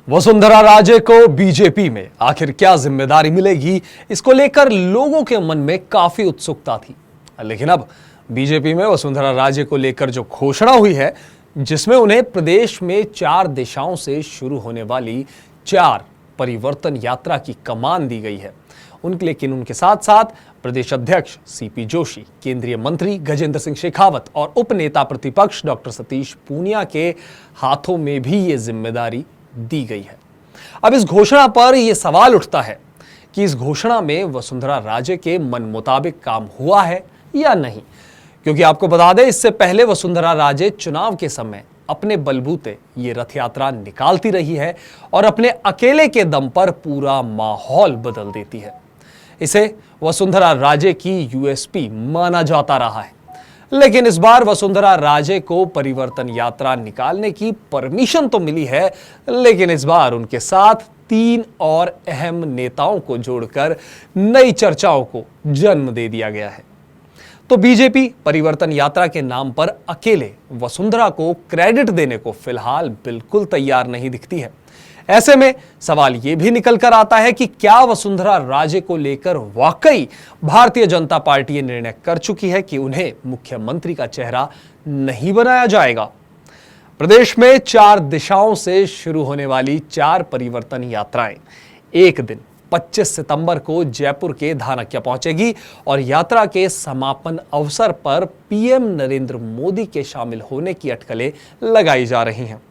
वसुंधरा राजे को बीजेपी में आखिर क्या जिम्मेदारी मिलेगी, इसको लेकर लोगों के मन में काफी उत्सुकता थी। लेकिन अब बीजेपी में वसुंधरा राजे को लेकर जो घोषणा हुई है, जिसमें उन्हें प्रदेश में 4 दिशाओं से शुरू होने वाली 4 परिवर्तन यात्रा की कमान दी गई है, लेकिन उनके साथ साथ प्रदेश अध्यक्ष सीपी जोशी, केंद्रीय मंत्री गजेंद्र सिंह शेखावत और उपनेता प्रतिपक्ष डॉक्टर सतीश पूनिया के हाथों में भी ये जिम्मेदारी दी गई है। अब इस घोषणा पर यह सवाल उठता है कि इस घोषणा में वसुंधरा राजे के मन मुताबिक काम हुआ है या नहीं, क्योंकि आपको बता दें, इससे पहले वसुंधरा राजे चुनाव के समय अपने बलबूते ये रथ यात्रा निकालती रही है और अपने अकेले के दम पर पूरा माहौल बदल देती है। इसे वसुंधरा राजे की यूएसपी माना जाता रहा है। लेकिन इस बार वसुंधरा राजे को परिवर्तन यात्रा निकालने की परमिशन तो मिली है, लेकिन इस बार उनके साथ 3 और अहम नेताओं को जोड़कर नई चर्चाओं को जन्म दे दिया गया है। तो बीजेपी परिवर्तन यात्रा के नाम पर अकेले वसुंधरा को क्रेडिट देने को फिलहाल बिल्कुल तैयार नहीं दिखती है। ऐसे में सवाल यह भी निकल कर आता है कि क्या वसुंधरा राजे को लेकर वाकई भारतीय जनता पार्टी निर्णय कर चुकी है कि उन्हें मुख्यमंत्री का चेहरा नहीं बनाया जाएगा। प्रदेश में 4 दिशाओं से शुरू होने वाली 4 परिवर्तन यात्राएं एक दिन 25 सितंबर को जयपुर के धानक्या पहुंचेगी और यात्रा के समापन अवसर पर पीएम नरेंद्र मोदी के शामिल होने की अटकलें लगाई जा रही हैं।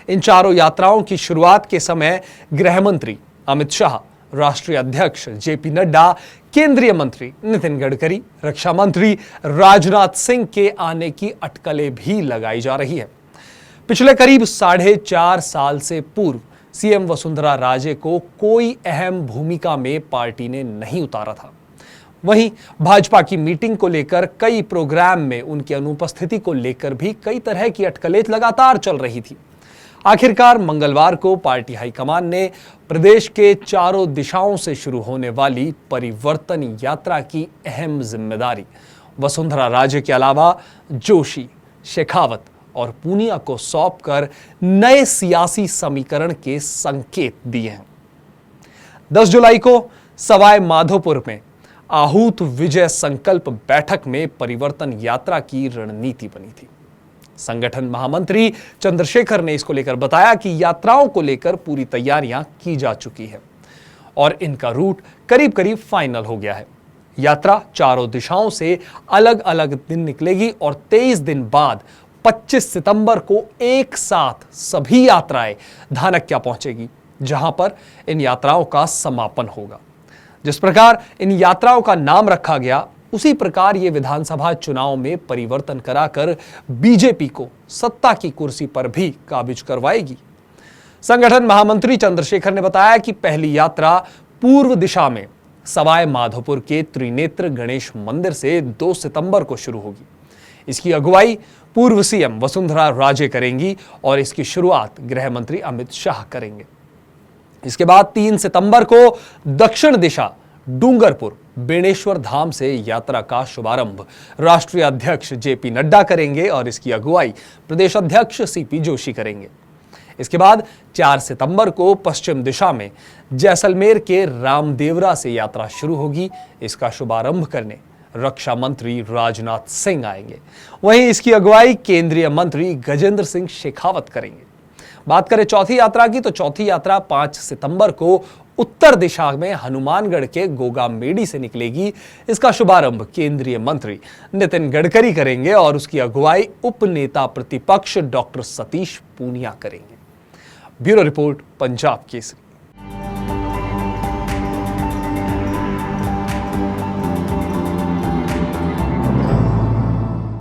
इन चारों यात्राओं की शुरुआत के समय गृह मंत्री अमित शाह, राष्ट्रीय अध्यक्ष जेपी नड्डा, केंद्रीय मंत्री नितिन गडकरी, रक्षा मंत्री राजनाथ सिंह के आने की अटकलें भी लगाई जा रही है। पिछले करीब 4.5 साल से पूर्व सीएम वसुंधरा राजे को कोई अहम भूमिका में पार्टी ने नहीं उतारा था। वहीं भाजपा की मीटिंग को लेकर कई प्रोग्राम में उनकी अनुपस्थिति को लेकर भी कई तरह की अटकलें लगातार चल रही थी। आखिरकार मंगलवार को पार्टी हाईकमान ने प्रदेश के 4 दिशाओं से शुरू होने वाली परिवर्तन यात्रा की अहम जिम्मेदारी वसुंधरा राजे के अलावा जोशी, शेखावत और पूनिया को सौंपकर नए सियासी समीकरण के संकेत दिए हैं। 10 जुलाई को सवाई माधोपुर में आहूत विजय संकल्प बैठक में परिवर्तन यात्रा की रणनीति बनी थी। संगठन महामंत्री चंद्रशेखर ने इसको लेकर बताया कि यात्राओं को लेकर पूरी तैयारियां की जा चुकी है और इनका रूट करीब करीब फाइनल हो गया है। यात्रा 4 दिशाओं से अलग अलग दिन निकलेगी और 23 दिन बाद 25 सितंबर को एक साथ सभी यात्राएं धानक्या पहुंचेगी, जहां पर इन यात्राओं का समापन होगा। जिस प्रकार इन यात्राओं का नाम रखा गया, उसी प्रकार ये विधानसभा चुनाव में परिवर्तन कराकर बीजेपी को सत्ता की कुर्सी पर भी काबिज करवाएगी। संगठन महामंत्री चंद्रशेखर ने बताया कि पहली यात्रा पूर्व दिशा में सवाई माधोपुर के त्रिनेत्र गणेश मंदिर से 2 सितंबर को शुरू होगी। इसकी अगुवाई पूर्व सीएम वसुंधरा राजे करेंगी और इसकी शुरुआत गृह मंत्री अमित शाह करेंगे। इसके बाद 3 सितंबर को दक्षिण दिशा डूंगरपुर बेणेश्वर धाम से यात्रा का शुभारंभ राष्ट्रीय अध्यक्ष जेपी नड्डा करेंगे और इसकी अगुवाई प्रदेश अध्यक्ष सीपी जोशी करेंगे। इसके बाद 4 सितंबर को पश्चिम दिशा में जैसलमेर के रामदेवरा से यात्रा शुरू होगी। इसका शुभारंभ करने रक्षा मंत्री राजनाथ सिंह आएंगे। वहीं इसकी अगुवाई केंद्रीय मंत्री गजेंद्र सिंह शेखावत करेंगे। बात करें चौथी यात्रा की, तो चौथी यात्रा 5 सितंबर को उत्तर दिशा में हनुमानगढ़ के गोगामेडी से निकलेगी। इसका शुभारंभ केंद्रीय मंत्री नितिन गडकरी करेंगे और उसकी अगुवाई उपनेता प्रतिपक्ष डॉक्टर सतीश पूनिया करेंगे। Bureau report, Punjab Kesari.